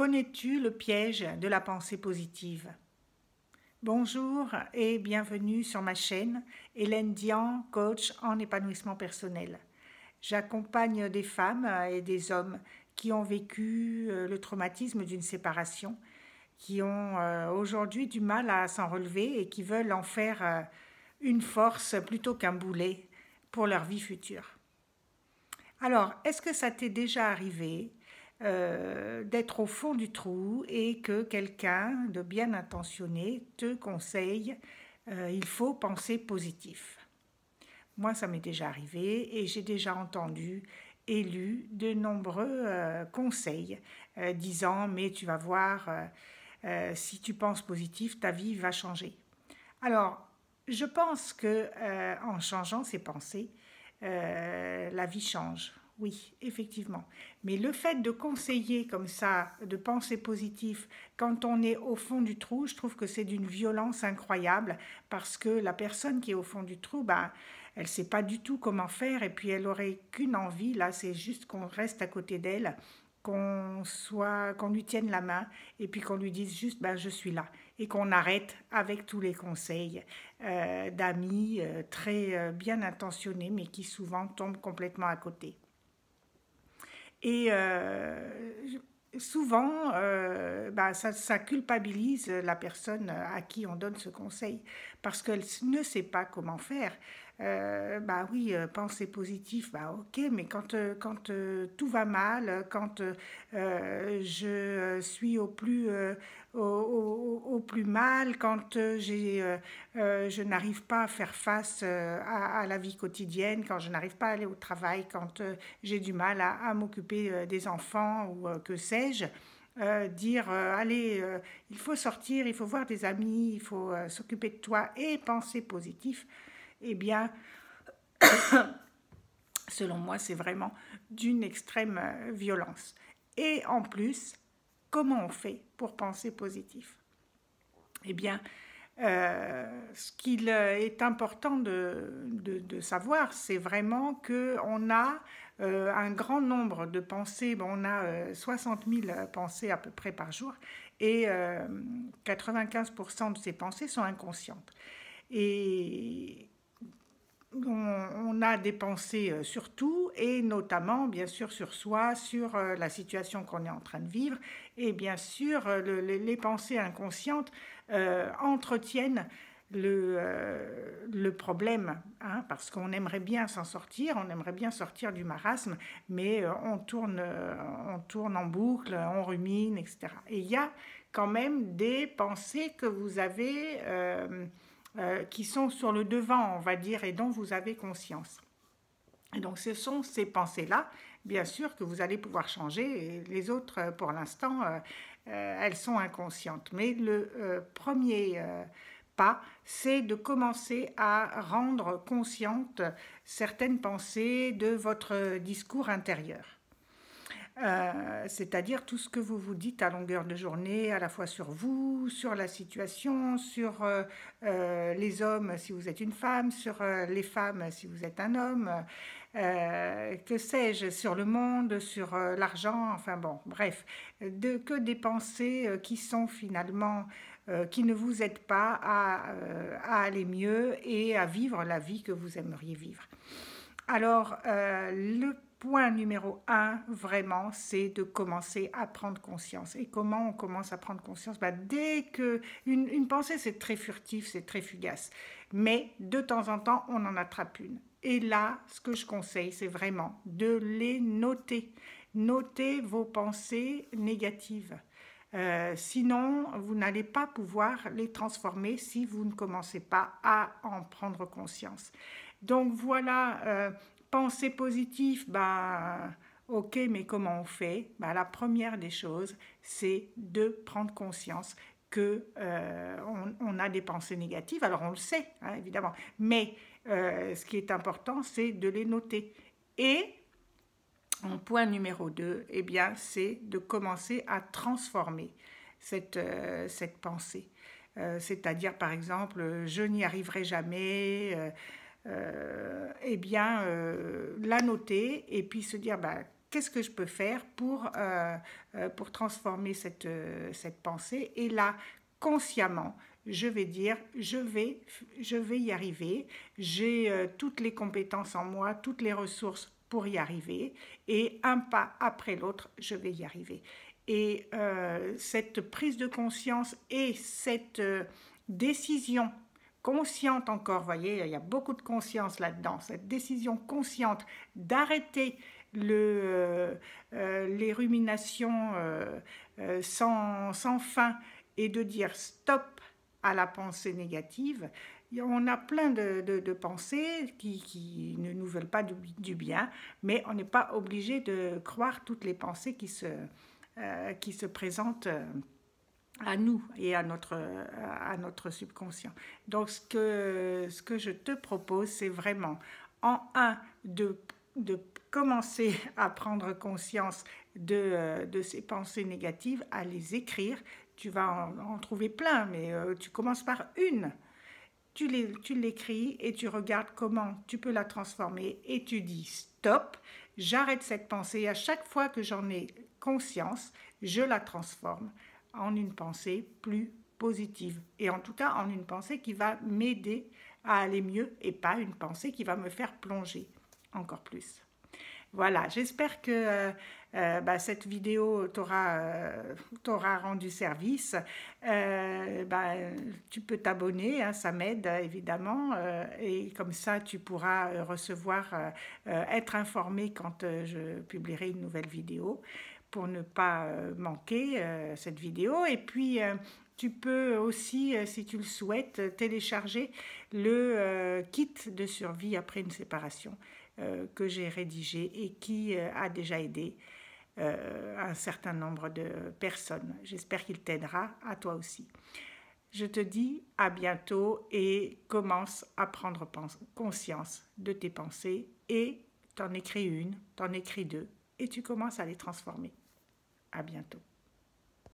Connais-tu le piège de la pensée positive? Bonjour et bienvenue sur ma chaîne Hélène Dian, coach en épanouissement personnel. J'accompagne des femmes et des hommes qui ont vécu le traumatisme d'une séparation, qui ont aujourd'hui du mal à s'en relever et qui veulent en faire une force plutôt qu'un boulet pour leur vie future. Alors, est-ce que ça t'est déjà arrivé d'être au fond du trou et que quelqu'un de bien intentionné te conseille il faut penser positif? Moi, ça m'est déjà arrivé et j'ai déjà entendu et lu de nombreux conseils disant mais tu vas voir, si tu penses positif, ta vie va changer. Alors, je pense que en changeant ses pensées, la vie change. Oui, effectivement. Mais le fait de conseiller comme ça, de penser positif, quand on est au fond du trou, je trouve que c'est d'une violence incroyable parce que la personne qui est au fond du trou, ben, elle ne sait pas du tout comment faire et puis elle aurait qu'une envie, là, c'est juste qu'on reste à côté d'elle, qu'on lui tienne la main et puis qu'on lui dise juste ben, je suis là et qu'on arrête avec tous les conseils d'amis très bien intentionnés mais qui souvent tombent complètement à côté. Et souvent, bah, ça culpabilise la personne à qui on donne ce conseil parce qu'elle ne sait pas comment faire. Bah oui, penser positif, bah ok, mais quand tout va mal, quand je suis au plus mal, quand je n'arrive pas à faire face à la vie quotidienne, quand je n'arrive pas à aller au travail, quand j'ai du mal à m'occuper des enfants ou que sais-je, dire allez, il faut sortir, il faut voir des amis, il faut s'occuper de toi et penser positif, eh bien, selon moi, c'est vraiment d'une extrême violence. Et en plus, comment on fait pour penser positif? Eh bien, ce qu'il est important de savoir, c'est vraiment qu'on a un grand nombre de pensées. Bon, on a 60 000 pensées à peu près par jour et 95% de ces pensées sont inconscientes. Et on a des pensées sur tout et notamment bien sûr sur soi, sur la situation qu'on est en train de vivre et bien sûr les pensées inconscientes entretiennent le problème, hein, parce qu'on aimerait bien s'en sortir, on aimerait bien sortir du marasme, mais on tourne en boucle, on rumine, etc. Et il y a quand même des pensées que vous avez qui sont sur le devant, on va dire, et dont vous avez conscience. Et donc ce sont ces pensées-là, bien sûr, que vous allez pouvoir changer, et les autres, pour l'instant, elles sont inconscientes. Mais le premier pas, c'est de commencer à rendre consciente certaines pensées de votre discours intérieur. C'est-à-dire tout ce que vous vous dites à longueur de journée, à la fois sur vous, sur la situation, sur les hommes si vous êtes une femme, sur les femmes si vous êtes un homme, que sais-je, sur le monde, sur l'argent, enfin bon, bref, que des pensées qui sont finalement, qui ne vous aident pas à aller mieux et à vivre la vie que vous aimeriez vivre. Alors, le point numéro 1, vraiment, c'est de commencer à prendre conscience. Et comment on commence à prendre conscience? Dès que une pensée, c'est très furtif, c'est très fugace. Mais de temps en temps, on en attrape une. Et là, ce que je conseille, c'est vraiment de les noter. Notez vos pensées négatives. Sinon, vous n'allez pas pouvoir les transformer si vous ne commencez pas à en prendre conscience. Donc voilà, penser positif, ok, mais comment on fait? La première des choses, c'est de prendre conscience que on a des pensées négatives. Alors on le sait, hein, évidemment, mais ce qui est important, c'est de les noter. Et en point numéro 2, eh bien, c'est de commencer à transformer cette pensée. C'est-à-dire, par exemple, je n'y arriverai jamais, eh bien, la noter et puis se dire, qu'est-ce que je peux faire pour transformer cette pensée? Et là, consciemment, je vais dire, je vais y arriver, j'ai toutes les compétences en moi, toutes les ressources pour y arriver, et un pas après l'autre, je vais y arriver. Et cette prise de conscience et cette décision consciente encore, vous voyez, il y a beaucoup de conscience là-dedans, cette décision consciente d'arrêter les ruminations sans fin et de dire stop à la pensée négative. On a plein de pensées qui ne nous veulent pas du bien, mais on n'est pas obligé de croire toutes les pensées qui se présentent à nous et à notre subconscient. Donc ce que je te propose, c'est vraiment de commencer à prendre conscience de ces pensées négatives, à les écrire. Tu vas en trouver plein, mais tu commences par une. Tu l'écris et tu regardes comment tu peux la transformer et tu dis stop, j'arrête cette pensée. À chaque fois que j'en ai conscience, je la transforme en une pensée plus positive, et en tout cas en une pensée qui va m'aider à aller mieux et pas une pensée qui va me faire plonger encore plus. Voilà, j'espère que cette vidéo t'aura rendu service. Tu peux t'abonner, hein, ça m'aide évidemment, et comme ça tu pourras être informé quand je publierai une nouvelle vidéo, pour ne pas manquer cette vidéo. Et puis tu peux aussi, si tu le souhaites, télécharger le kit de survie après une séparation que j'ai rédigé et qui a déjà aidé un certain nombre de personnes. J'espère qu'il t'aidera à toi aussi. Je te dis à bientôt et commence à prendre conscience de tes pensées, et t'en écris une, t'en écris deux, et tu commences à les transformer. À bientôt.